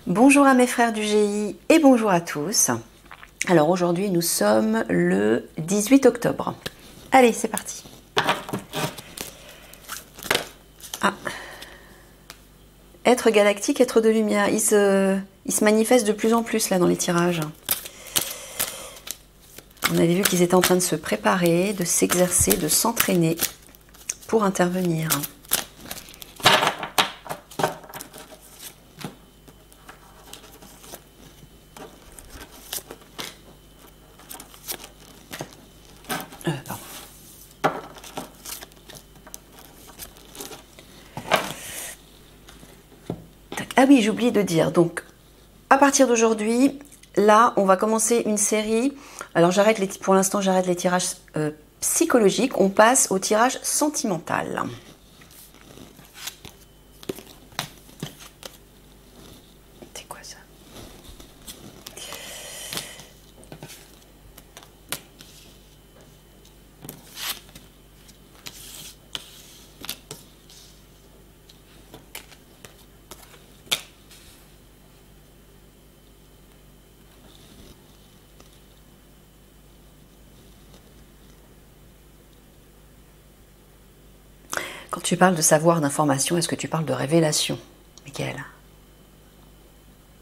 Bonjour à mes frères du GI et bonjour à tous. Alors aujourd'hui nous sommes le 18 octobre. Allez, c'est parti. Ah. Être galactique, être de lumière, il se manifeste de plus en plus là dans les tirages. On avait vu qu'ils étaient en train de se préparer, de s'exercer, de s'entraîner pour intervenir. Pardon. Ah oui, j'ai oublié de dire. Donc, à partir d'aujourd'hui, là, on va commencer une série. Alors, pour l'instant, j'arrête les tirages psychologiques. On passe au tirage sentimental. C'est quoi ça? Quand tu parles de savoir, d'information, est-ce que tu parles de révélation, Michael?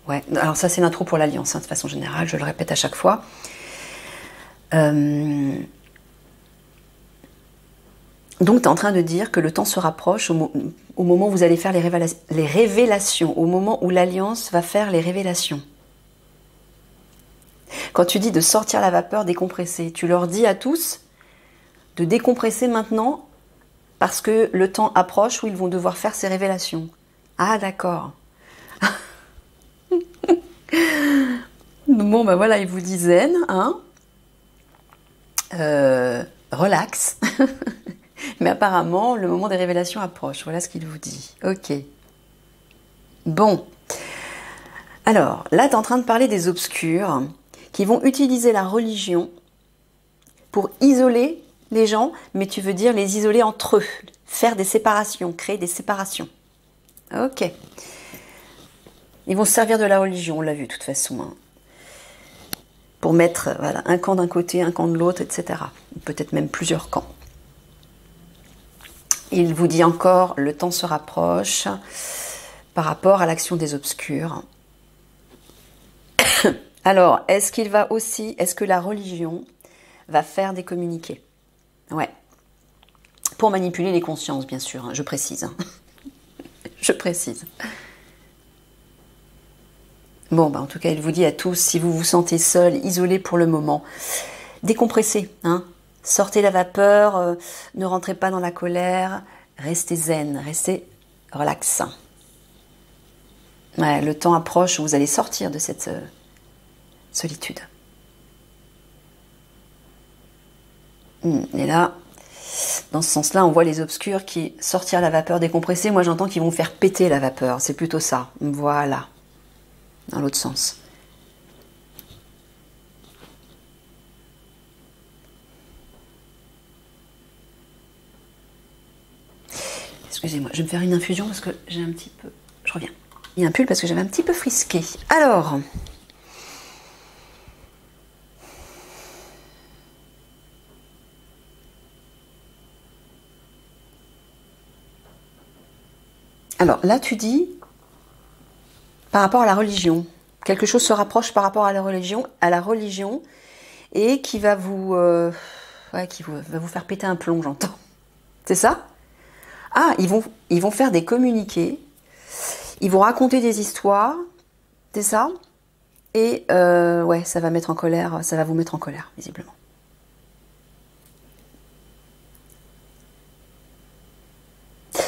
Ouais, alors ça c'est l'intro pour l'Alliance, hein, de façon générale, je le répète à chaque fois. Donc tu es en train de dire que le temps se rapproche au moment où vous allez faire les révélations, au moment où l'Alliance va faire les révélations. Quand tu dis de sortir la vapeur, décompresser, tu leur dis à tous de décompresser maintenant parce que le temps approche où ils vont devoir faire ces révélations. Ah d'accord. Bon ben voilà, ils vous disent zen, hein, relax. Mais apparemment, le moment des révélations approche. Voilà ce qu'il vous dit. Ok. Bon. Alors, là, tu es en train de parler des obscurs qui vont utiliser la religion pour isoler les gens, mais tu veux dire les isoler entre eux, faire des séparations, créer des séparations. Ok. Ils vont se servir de la religion, on l'a vu de toute façon, hein, pour mettre voilà, un camp d'un côté, un camp de l'autre, etc. Peut-être même plusieurs camps. Il vous dit encore, le temps se rapproche par rapport à l'action des obscurs. Alors, est-ce que la religion va faire des communiqués? Ouais. Pour manipuler les consciences, bien sûr, hein, je précise. Je précise. Bon, bah, en tout cas, il vous dit à tous, si vous vous sentez seul, isolé pour le moment, décompressez, hein. Sortez la vapeur, ne rentrez pas dans la colère, restez zen, restez relax. Ouais, le temps approche où vous allez sortir de cette solitude. Et là, dans ce sens-là, on voit les obscurs qui sortir la vapeur décompressée. Moi, j'entends qu'ils vont faire péter la vapeur. C'est plutôt ça. Voilà. Dans l'autre sens. Excusez-moi, je vais me faire une infusion parce que j'ai un petit peu... Je reviens. Il y a un pull parce que j'avais un petit peu frisqué. Alors... Alors là, tu dis, par rapport à la religion, quelque chose se rapproche par rapport à la religion, et qui va va vous faire péter un plomb, j'entends. C'est ça? Ah, ils vont faire des communiqués, ils vont raconter des histoires, c'est ça? Et ouais, ça va mettre en colère, ça va vous mettre en colère, visiblement.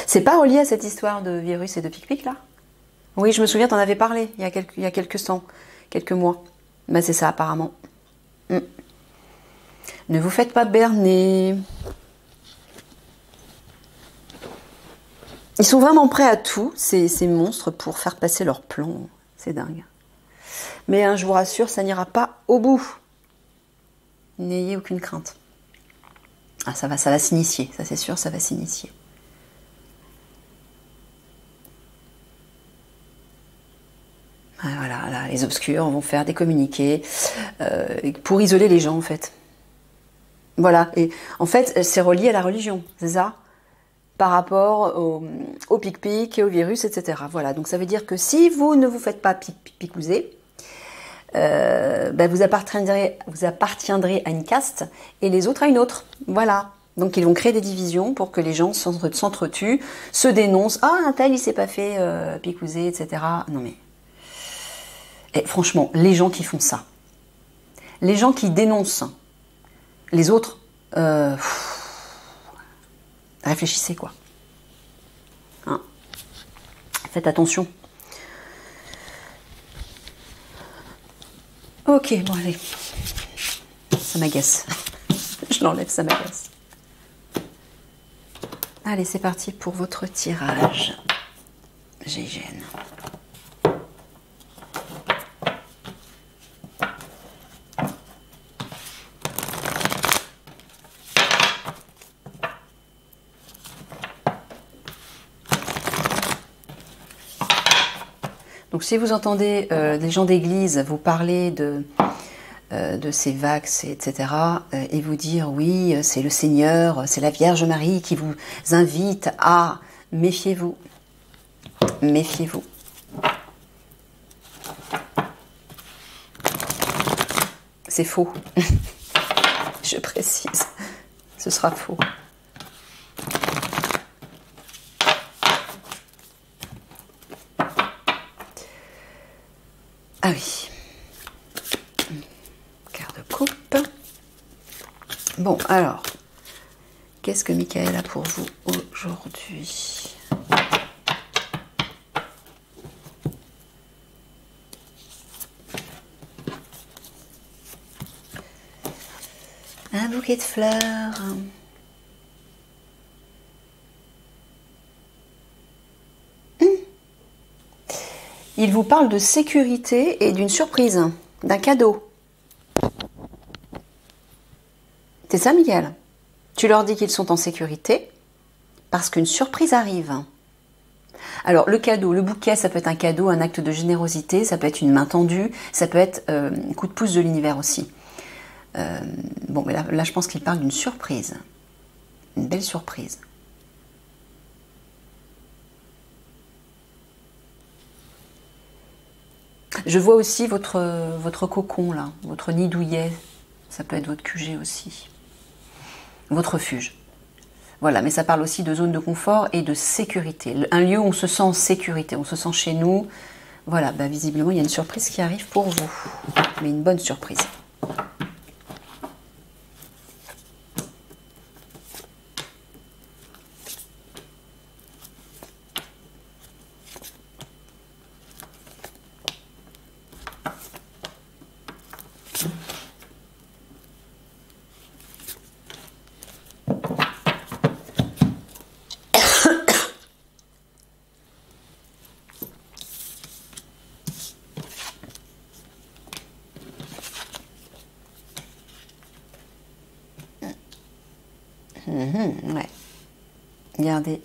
C'est pas relié à cette histoire de virus et de pic-pic, là? Oui, je me souviens, t'en avais parlé il y a quelques mois. Ben, c'est ça, apparemment. Ne vous faites pas berner. Ils sont vraiment prêts à tout, ces monstres, pour faire passer leur plan. C'est dingue. Mais hein, je vous rassure, ça n'ira pas au bout. N'ayez aucune crainte. Ah, ça va s'initier, ça c'est sûr, ça va s'initier. Voilà, là, les obscurs vont faire des communiqués pour isoler les gens, en fait. Voilà, et en fait, c'est relié à la religion, c'est ça? Par rapport au pic-pic et au virus, etc. Voilà, donc ça veut dire que si vous ne vous faites pas picouser, vous appartiendrez à une caste et les autres à une autre. Voilà. Donc ils vont créer des divisions pour que les gens s'entretuent, se dénoncent. Ah, un tel il s'est pas fait picouser, etc. Non mais, et franchement, les gens qui font ça, les gens qui dénoncent les autres, réfléchissez quoi. Hein. Faites attention. Ok, bon allez. Ça m'agace. Je l'enlève, ça m'agace. Allez, c'est parti pour votre tirage. GIGN. Donc si vous entendez des gens d'église vous parler de ces vax, etc., et vous dire oui, c'est le Seigneur, c'est la Vierge Marie qui vous invite à... Méfiez-vous. Méfiez-vous. C'est faux. Je précise. Ce sera faux. Ah oui. Carte de coupe. Bon, alors, qu'est-ce que Michael a pour vous aujourd'hui? Un bouquet de fleurs. Il vous parle de sécurité et d'une surprise, d'un cadeau. C'est ça, Miguel? Tu leur dis qu'ils sont en sécurité parce qu'une surprise arrive. Alors, le cadeau, le bouquet, ça peut être un cadeau, un acte de générosité, ça peut être une main tendue, ça peut être un coup de pouce de l'univers aussi. Bon, mais là, je pense qu'il parle d'une surprise. Une belle surprise. Je vois aussi votre cocon, là, votre nid douillet. Ça peut être votre QG aussi. Votre refuge. Voilà, mais ça parle aussi de zone de confort et de sécurité. Un lieu où on se sent en sécurité, on se sent chez nous. Voilà, visiblement, il y a une surprise qui arrive pour vous. Mais une bonne surprise. Ouais. Regardez.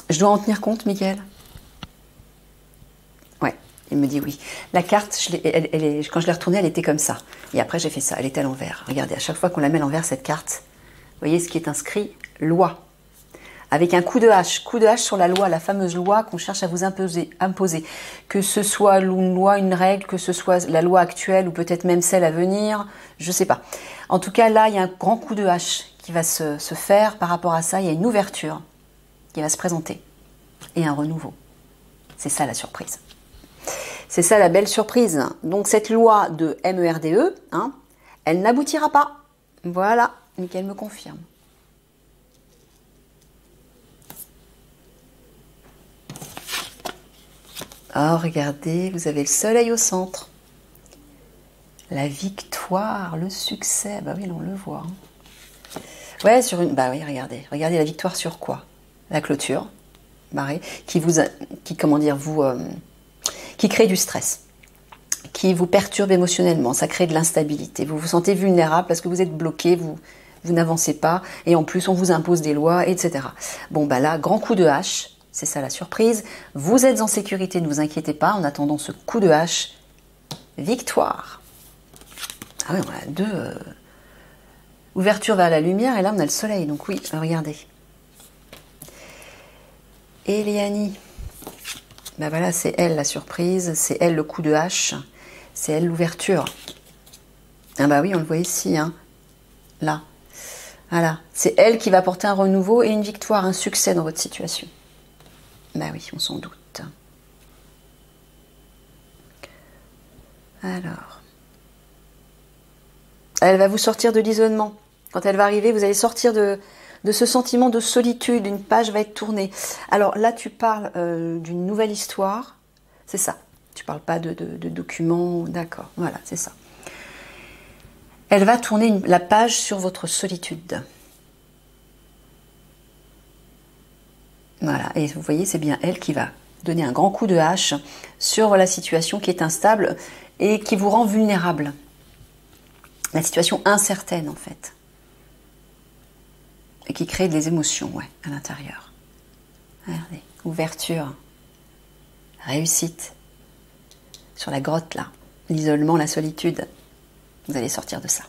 Je dois en tenir compte, Mickaël? Ouais, il me dit oui. La carte, quand je l'ai retournée, elle était comme ça. Et après, j'ai fait ça. Elle était à l'envers. Regardez, à chaque fois qu'on la met à l'envers, cette carte, vous voyez ce qui est inscrit? Loi. Avec un coup de hache sur la loi, la fameuse loi qu'on cherche à vous imposer. Que ce soit une loi, une règle, que ce soit la loi actuelle ou peut-être même celle à venir, je ne sais pas. En tout cas, là, il y a un grand coup de hache qui va se faire par rapport à ça. Il y a une ouverture qui va se présenter et un renouveau. C'est ça la surprise. C'est ça la belle surprise. Donc cette loi de MERDE, elle n'aboutira pas. Voilà, Mickaël me confirme. Oh, regardez, vous avez le soleil au centre. La victoire, le succès. Bah oui, on le voit. Ouais, sur une... Bah oui, regardez. Regardez la victoire sur quoi? La clôture, qui crée du stress, qui vous perturbe émotionnellement, ça crée de l'instabilité. Vous vous sentez vulnérable parce que vous êtes bloqué, vous n'avancez pas, et en plus on vous impose des lois, etc. Bon, là, grand coup de hache, c'est ça la surprise. Vous êtes en sécurité, ne vous inquiétez pas, en attendant ce coup de hache. Victoire. Ah oui, on a deux ouvertures vers la lumière, et là on a le soleil, donc oui, regardez. Eliani. Ben voilà, c'est elle la surprise, c'est elle le coup de hache, c'est elle l'ouverture. Ah bah oui, on le voit ici, hein. Là. Voilà, c'est elle qui va apporter un renouveau et une victoire, un succès dans votre situation. Ben oui, on s'en doute. Alors. Elle va vous sortir de l'isolement. Quand elle va arriver, vous allez sortir de ce sentiment de solitude. Une page va être tournée. Alors là, tu parles d'une nouvelle histoire. C'est ça. Tu parles pas de documents. D'accord. Voilà, c'est ça. Elle va tourner la page sur votre solitude. Voilà. Et vous voyez, c'est bien elle qui va donner un grand coup de hache sur la situation qui est instable et qui vous rend vulnérable. La situation incertaine, en fait. Et qui crée des émotions, ouais, à l'intérieur. Regardez, ouverture, réussite. Sur la grotte, là. L'isolement, la solitude. Vous allez sortir de ça.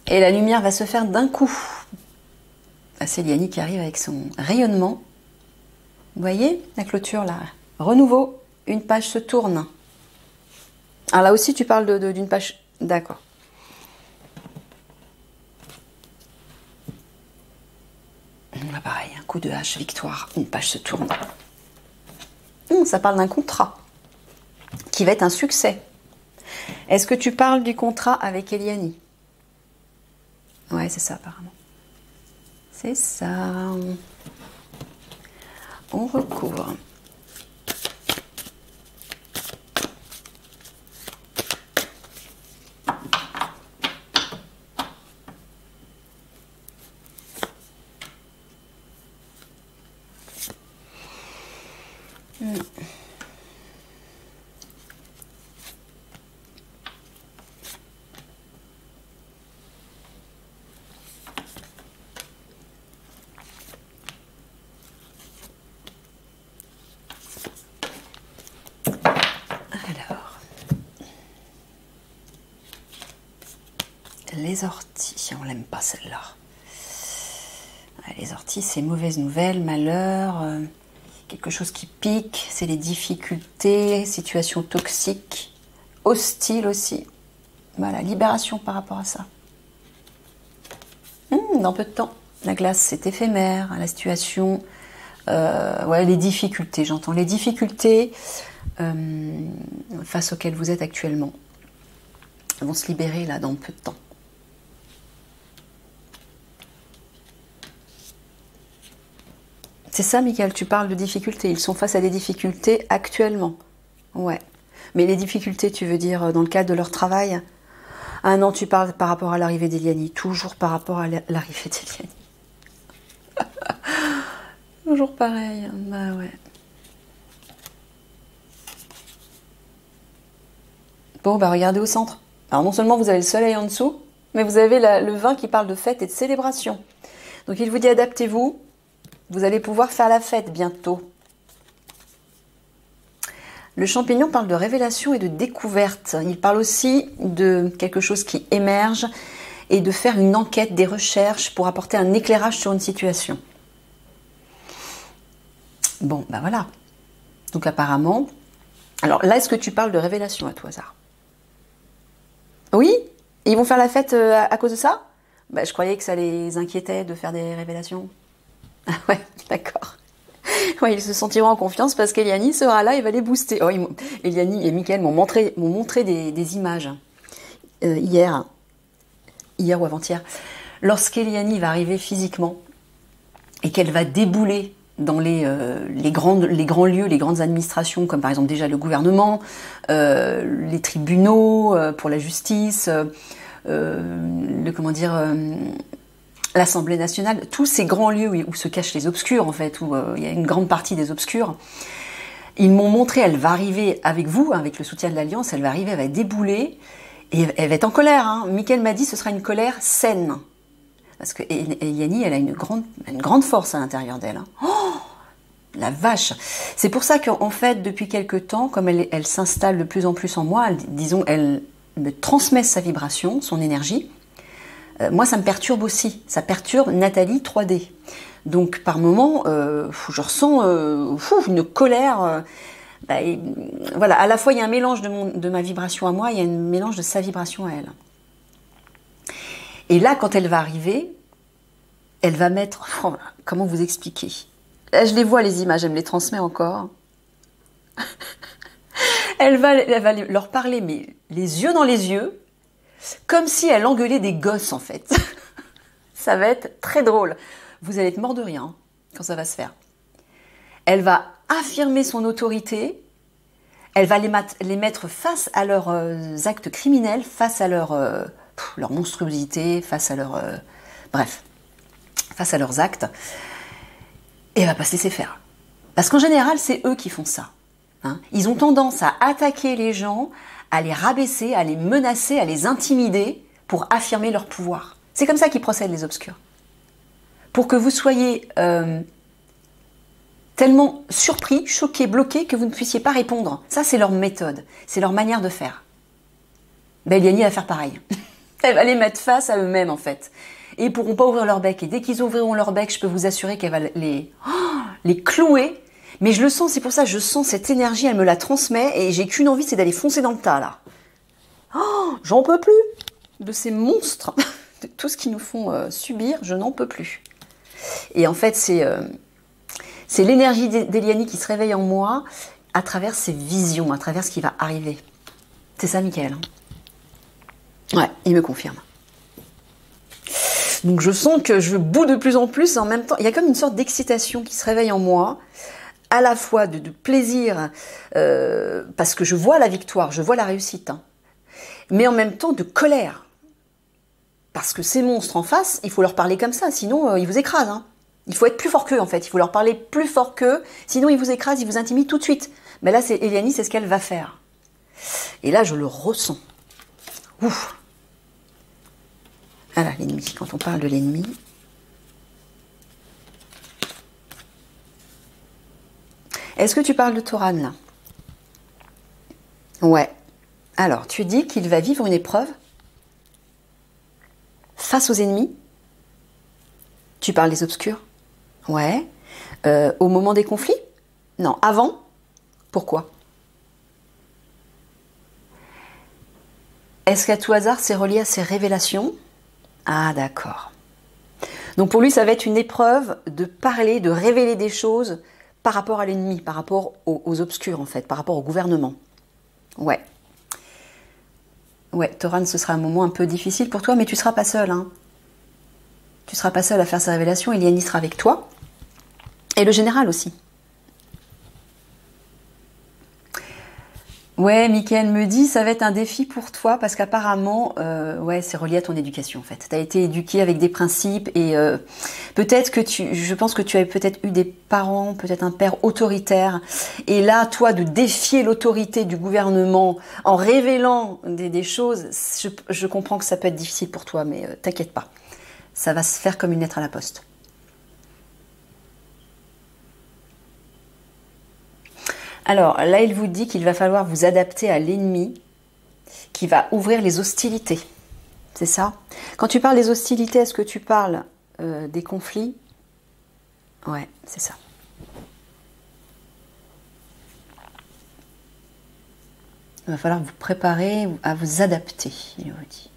Et la lumière va se faire d'un coup. C'est Eliani qui arrive avec son rayonnement. Vous voyez, la clôture, là. Renouveau, une page se tourne. Alors là aussi, tu parles d'une page... D'accord. Là, pareil, un coup de hache, victoire, une page se tourne. Ça parle d'un contrat qui va être un succès. Est-ce que tu parles du contrat avec Eliani? Ouais, c'est ça apparemment. C'est ça. On recouvre. Les orties, on l'aime pas celle-là. Les orties, c'est mauvaise nouvelle, malheur, quelque chose qui pique, c'est les difficultés, situation toxique, hostile aussi. Voilà, libération par rapport à ça. Dans peu de temps, la glace, c'est éphémère, la situation, ouais, les difficultés, j'entends, les difficultés face auxquelles vous êtes actuellement vont se libérer là dans peu de temps. C'est ça, Michael, tu parles de difficultés. Ils sont face à des difficultés actuellement. Ouais. Mais les difficultés, tu veux dire dans le cadre de leur travail? Ah non, tu parles par rapport à l'arrivée d'Eliani. Toujours par rapport à l'arrivée d'Eliani. Toujours pareil. Bah ouais. Bon, bah regardez au centre. Alors non seulement vous avez le soleil en dessous, mais vous avez le vin qui parle de fête et de célébration. Donc il vous dit adaptez-vous. Vous allez pouvoir faire la fête bientôt. Le champignon parle de révélation et de découverte. Il parle aussi de quelque chose qui émerge et de faire une enquête, des recherches pour apporter un éclairage sur une situation. Bon, ben voilà. Donc apparemment... Alors là, est-ce que tu parles de révélation à tout hasard? Oui? Et ils vont faire la fête à cause de ça? Ben, je croyais que ça les inquiétait de faire des révélations. Ah ouais, d'accord. Ouais, ils se sentiront en confiance parce qu'Eliani sera là et va les booster. Oh, Eliani et Mickaël m'ont montré des images hier ou avant-hier. Lorsqu'Eliani va arriver physiquement et qu'elle va débouler dans les grands lieux, les grandes administrations, comme par exemple déjà le gouvernement, les tribunaux pour la justice, l'Assemblée nationale, tous ces grands lieux où se cachent les obscurs, en fait, où il y a une grande partie des obscurs. Ils m'ont montré, elle va arriver avec vous, avec le soutien de l'Alliance, elle va arriver, elle va débouler, et elle va être en colère. Hein. Mickaël m'a dit ce sera une colère saine. Parce que Eliani, elle a une grande force à l'intérieur d'elle. Hein. Oh, La vache. C'est pour ça qu'en fait, depuis quelque temps, comme elle s'installe de plus en plus en moi, disons, elle me transmet sa vibration, son énergie. Moi, ça me perturbe aussi. Ça perturbe Nathalie 3D. Donc, par moments, je ressens une colère. Voilà, à la fois, il y a un mélange de ma vibration à moi, il y a un mélange de sa vibration à elle. Et là, quand elle va arriver, elle va mettre... Oh, comment vous expliquer? Là, je les vois, les images, elle me les transmet encore. Elle va leur parler, mais les yeux dans les yeux, comme si elle engueulait des gosses, en fait. Ça va être très drôle. Vous allez être mort de rire quand ça va se faire. Elle va affirmer son autorité. Elle va les mettre face à leurs actes criminels, face à leur monstruosité, face à face à leurs actes. Et elle va pas se laisser faire. Parce qu'en général, c'est eux qui font ça. Ils ont tendance à attaquer les gens, à les rabaisser, à les menacer, à les intimider pour affirmer leur pouvoir. C'est comme ça qu'ils procèdent, les obscurs. Pour que vous soyez tellement surpris, choqué, bloqué, que vous ne puissiez pas répondre. Ça, c'est leur méthode, c'est leur manière de faire. Eliani va faire pareil. Elle va les mettre face à eux-mêmes, en fait. Et ils ne pourront pas ouvrir leur bec. Et dès qu'ils ouvriront leur bec, je peux vous assurer qu'elle va les clouer. Mais je le sens, c'est pour ça que je sens cette énergie, elle me la transmet. Et j'ai qu'une envie, c'est d'aller foncer dans le tas, là. Oh, j'en peux plus de ces monstres, de tout ce qu'ils nous font subir, je n'en peux plus. Et en fait, c'est l'énergie d'Eliani qui se réveille en moi à travers ses visions, à travers ce qui va arriver. C'est ça, Mickaël. Ouais, il me confirme. Donc je sens que je boue de plus en plus, et en même temps, il y a comme une sorte d'excitation qui se réveille en moi, à la fois de plaisir, parce que je vois la victoire, je vois la réussite, mais en même temps de colère. Parce que ces monstres en face, il faut leur parler comme ça, sinon ils vous écrasent. Il faut être plus fort qu'eux, en fait. Il faut leur parler plus fort qu'eux, sinon ils vous écrasent, ils vous intimident tout de suite. Mais là, Eliani, c'est ce qu'elle va faire. Et là, je le ressens. Ouf. Voilà, l'ennemi. Quand on parle de l'ennemi. Est-ce que tu parles de Toran, là? Ouais. Alors, tu dis qu'il va vivre une épreuve face aux ennemis. Tu parles des obscurs? Ouais. Au moment des conflits? Non. Avant? Pourquoi? Est-ce qu'à tout hasard, c'est relié à ses révélations? Ah, d'accord. Donc pour lui, ça va être une épreuve de parler, de révéler des choses par rapport à l'ennemi, par rapport aux obscurs, en fait, par rapport au gouvernement. Ouais. Ouais, Toran, ce sera un moment un peu difficile pour toi, mais tu ne seras pas seul. Tu ne seras pas seul à faire ces révélations. Eliani sera avec toi. Et le général aussi. Ouais, Mickaël me dit, ça va être un défi pour toi parce qu'apparemment, ouais, c'est relié à ton éducation en fait. Tu as été éduqué avec des principes et peut-être que je pense que tu as peut-être eu des parents, peut-être un père autoritaire. Et là, toi, de défier l'autorité du gouvernement en révélant des choses, je comprends que ça peut être difficile pour toi, mais t'inquiète pas. Ça va se faire comme une lettre à la poste. Alors là, il vous dit qu'il va falloir vous adapter à l'ennemi qui va ouvrir les hostilités. C'est ça? Quand tu parles des hostilités, est-ce que tu parles des conflits? Ouais, c'est ça. Il va falloir vous préparer à vous adapter, il vous dit.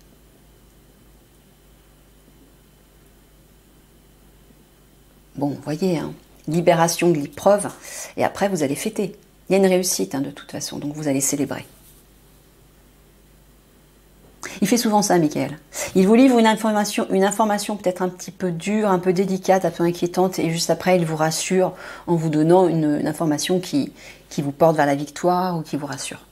Bon, vous voyez, libération de l'épreuve, et après vous allez fêter. Il y a une réussite de toute façon, donc vous allez célébrer. Il fait souvent ça, Mickaël. Il vous livre une information peut-être un petit peu dure, un peu délicate, un peu inquiétante, et juste après, il vous rassure en vous donnant une information qui vous porte vers la victoire ou qui vous rassure.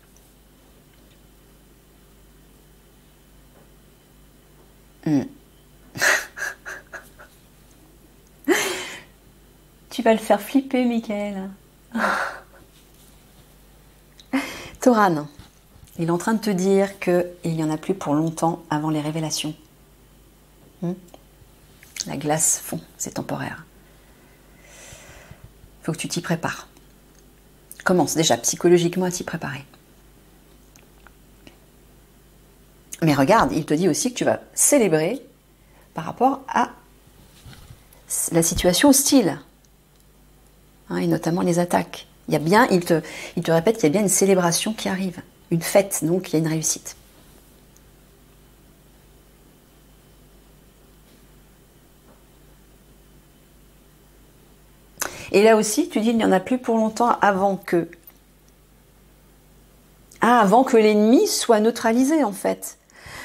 Tu vas le faire flipper, Mickaël. Toran, il est en train de te dire qu'il n'y en a plus pour longtemps avant les révélations. La glace fond, c'est temporaire. Il faut que tu t'y prépares. Commence déjà psychologiquement à t'y préparer. Mais regarde, il te dit aussi que tu vas célébrer par rapport à la situation hostile. Hein, et notamment les attaques. Il y a bien, il te répète qu'il y a bien une célébration qui arrive. Une fête, donc il y a une réussite. Et là aussi, tu dis, il n'y en a plus pour longtemps avant que... Ah, avant que l'ennemi soit neutralisé, en fait.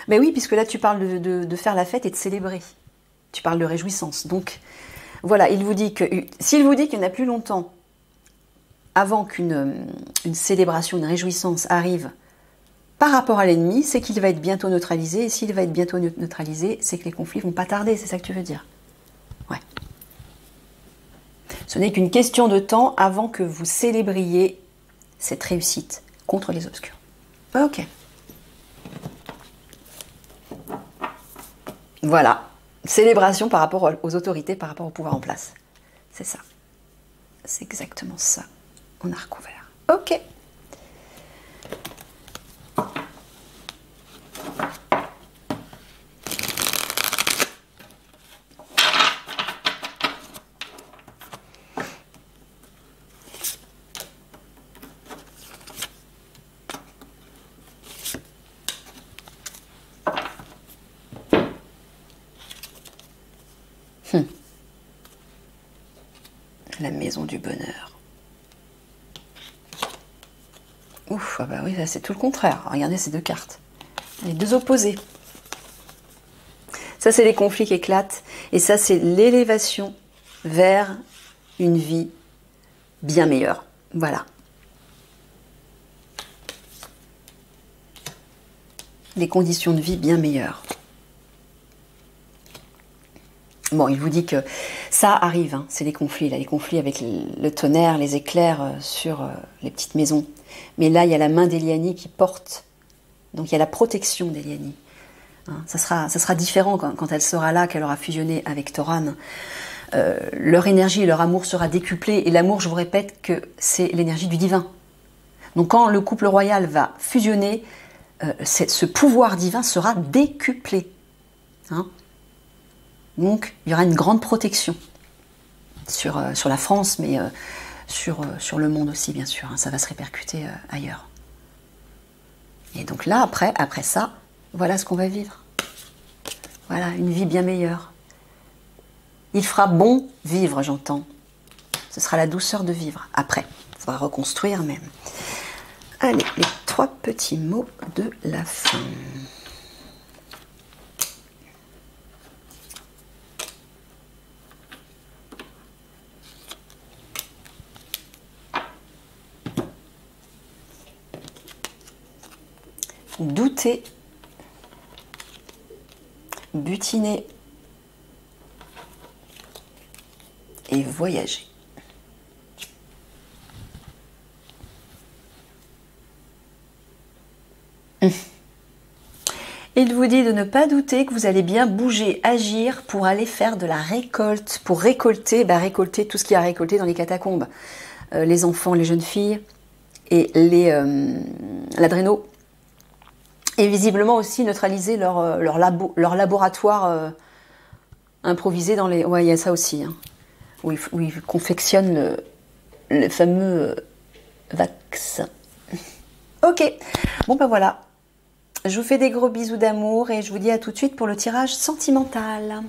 Mais oui, puisque là, tu parles de faire la fête et de célébrer. Tu parles de réjouissance. Donc, voilà, il vous dit que... S'il vous dit qu'il n'y en a plus longtemps avant qu'une célébration, une réjouissance arrive par rapport à l'ennemi, c'est qu'il va être bientôt neutralisé. Et s'il va être bientôt neutralisé, c'est que les conflits vont pas tarder. C'est ça que tu veux dire? Ouais. Ce n'est qu'une question de temps avant que vous célébriez cette réussite contre les obscurs. Ok. Voilà. Célébration par rapport aux autorités, par rapport au pouvoir en place. C'est ça. C'est exactement ça. On a recouvert. Ok. La maison du bonheur. Ouf, ah bah oui, là c'est tout le contraire. Regardez ces deux cartes. Les deux opposés. Ça, c'est les conflits qui éclatent. Et ça, c'est l'élévation vers une vie bien meilleure. Voilà. Des conditions de vie bien meilleures. Bon, il vous dit que ça arrive, hein, c'est les conflits, là, les conflits avec le tonnerre, les éclairs sur les petites maisons. Mais là, il y a la main d'Eliani qui porte, donc il y a la protection d'Eliani. Hein, ça sera différent quand elle sera là, qu'elle aura fusionné avec Thoran. Leur énergie, leur amour sera décuplé, et l'amour, je vous répète, que c'est l'énergie du divin. Donc quand le couple royal va fusionner, ce pouvoir divin sera décuplé. Hein. Donc, il y aura une grande protection sur la France, mais sur le monde aussi, bien sûr. Hein, ça va se répercuter ailleurs. Et donc là, après ça, voilà ce qu'on va vivre. Voilà, une vie bien meilleure. Il fera bon vivre, j'entends. Ce sera la douceur de vivre. Après, il faudra reconstruire même. Allez, les 3 petits mots de la fin. Douter, butiner et voyager. Il vous dit de ne pas douter que vous allez bien bouger, agir pour aller faire de la récolte, pour récolter tout ce qu'il y a récolté dans les catacombes. Les enfants, les jeunes filles et l'adréno. Et visiblement aussi neutraliser leur laboratoire improvisé dans les... Ouais, il y a ça aussi, hein, où ils confectionnent le fameux vaccin. Ok, bon ben voilà. Je vous fais des gros bisous d'amour et je vous dis à tout de suite pour le tirage sentimental.